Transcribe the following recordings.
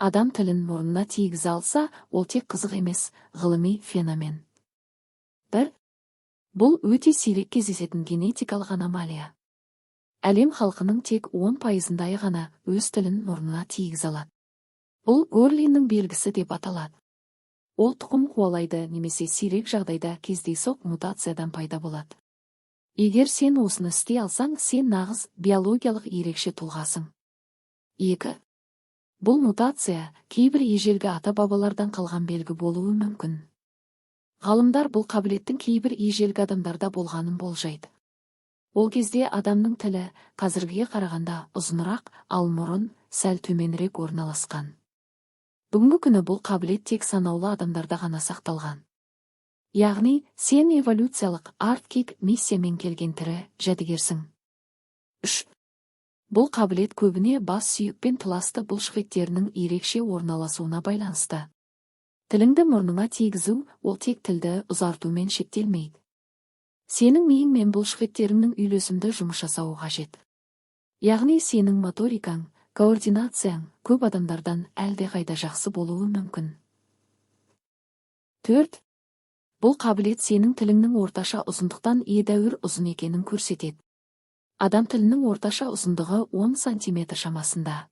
Адам тілін мұрнына тигізе алса, ол тек қызық емес, ғылыми феномен. 1. Бұл өте сирек кездесетін генетикалық аномалия. Әлем халқының тек 10%-ы ғана өз тілін мұрнына тигізе алады. Бұл Горлиннің белгісі деп аталады. Ол тұқым қуалайды немесе сирек жағдайда кездейсоқ мутациядан пайда болады. Егер сен осыны істей алсаң, сен нағыз биологиялық ерекше тұлғасың. 2. Бұл мутация кейбір ежелгі ата-бабалардан қалған белгі болуы мүмкін. Ғалымдар бұл қабілеттің кейбір ежелгі адамдарда болғанын болжайды. Ол кезде адамның тілі қазіргіге қарағанда ұзынырақ, ал мұрын сәл төменірек орналасқан. Бүгінгі күні бұл қабілет тек санаулы адамдарда ғана сақталған. Яғни, сен эволюциялық арт-кек миссиямен келген тірі жәдігерсің. 3. Бұл қабілет көбіне бас сүйек пен тыласты бұлшықеттерінің ерекше орналасуына байланысты. Тіліңді мұрныңа тигізу, ол тек тілді ұзартумен шектелмейді. Сенің миың мен бұлшықеттеріңнің үйлесімді жұмыс жасауы қажет. Яғни сенің моторикаң, координацияң көп адамдардан әлдеқайда жақсы болуы мүмкін. 4. Бұл қабілет сенің тіліңнің орташа ұзындықтан едәуір ұзын екенін көрсетеді. Адам тілінің орташа ұзындығы 10 см шамасында.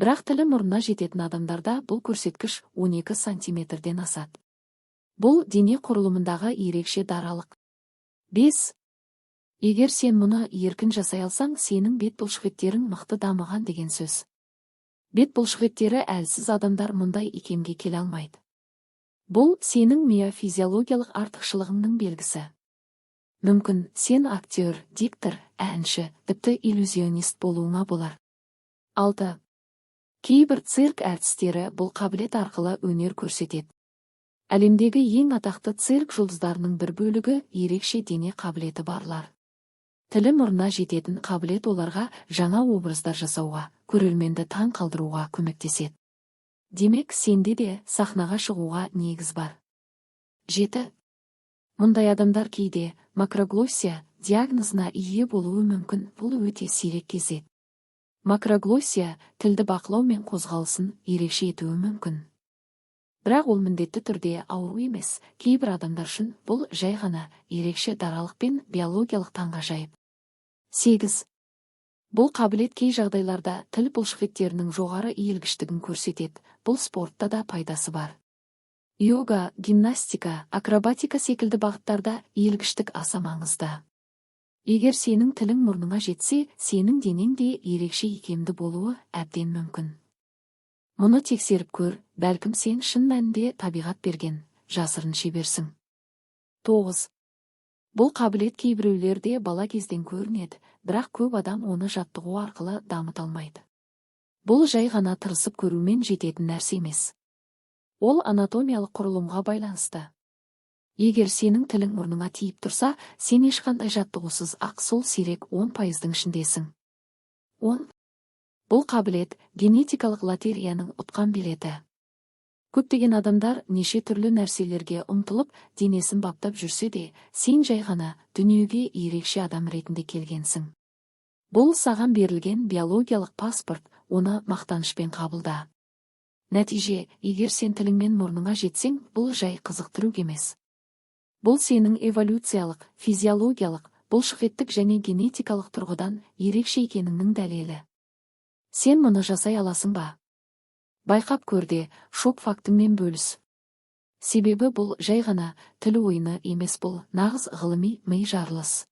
Бірақ тілі мұрнына жететін адамдарда бұл көрсеткіш 12 см-ден асады. Бұл дене құрылымындағы ерекше даралық. 5. Егер сен мұны еркін жасай алсаң, сенің бет бұлшықеттерің мықты дамыған деген сөз. Бет бұлшықеттері әлсіз адамдар мұндай икемге келе алмайды. Бұл сенің миофизиологиялық артықшылығыңның белгісі. Мүмкін сен актер, диктор, әнші, тіпті иллюзионист болуыңа болар. 6. Кейбір цирк әртістері бұл қабілет арқылы өнер көрсетеді. Әлемдегі ең атақты цирк жұлдыздарының бір бөлігі ерекше дене қабілеті барлар. Тілі мұрнына жететін қабілет оларға жаңа образдар жасауға, көрерменді таң қалдыруға көмектеседі. Демек, сенде де сахнаға шығуға негіз бар. 7. Мұндай адамдар кейде макроглоссия диагнозына ие болуы мүмкін, бұл өте сирек кездеседі. Макроглоссия тілді бақылау мен қозғалысын ерекше етуі мүмкін. Бірақ ол міндетті түрде ауру емес, кейбір адамдар үшін бұл жай ғана ерекше даралық пен биологиялық таңғажайып. 8. Бұл қабілет кей жағдайларда тіл бұлшықеттерінің жоғары иілгіштігін көрсетеді, бұл спортта да пайдасы бар. Йога, гимнастика, акробатика секілді бағыттарда иілгіштік аса маңызды. Егер сенің тілің мұрныңа жетсе, сенің денең де ерекше икемді болуы әбден мүмкін. Мұны тексеріп көр, бәлкім сен шын мәнінде табиғат берген, жасырын шеберсің. 9. Бұл қабілет кейбіреулерде бала кезден көрінеді, бірақ көп адам оны жаттығу арқылы дамыта алмайды. Бұл жай ғана тырысып көрумен жететін нәрсе емес. Ол анатомиялық құрылымға байланысты. Егер сенің тілің мұрныңа тиіп тұрса, сен ешқандай жаттығусыз ақ сол сирек 10%-дің ішіндесің. 10. Бұл қабілет генетикалық лотереяның ұтқан билеті. Көптеген адамдар неше түрлі нәрселерге ұмтылып, денесін баптап жүрсе де, сен жай ғана дүниеге ерекше адам ретінде келгенсің. Бұл саған берілген биологиялық паспорт, оны мақтанышпен қабылда. Нәтиже, егер сен тіліңмен мұрныңа жетсең, бұл жай қызықтыру емес. Бұл сенің эволюциялық, физиологиялық, бұлшықеттік және генетикалық тұрғыдан ерекше екеніңнің дәлелі. Сен мұны жасай аласың ба? Байқап көрде, шок фактіңмен бөліс. Себебі бұл жай ғана тіл ойыны емес, бұл нағыз ғылыми ми жарылыс.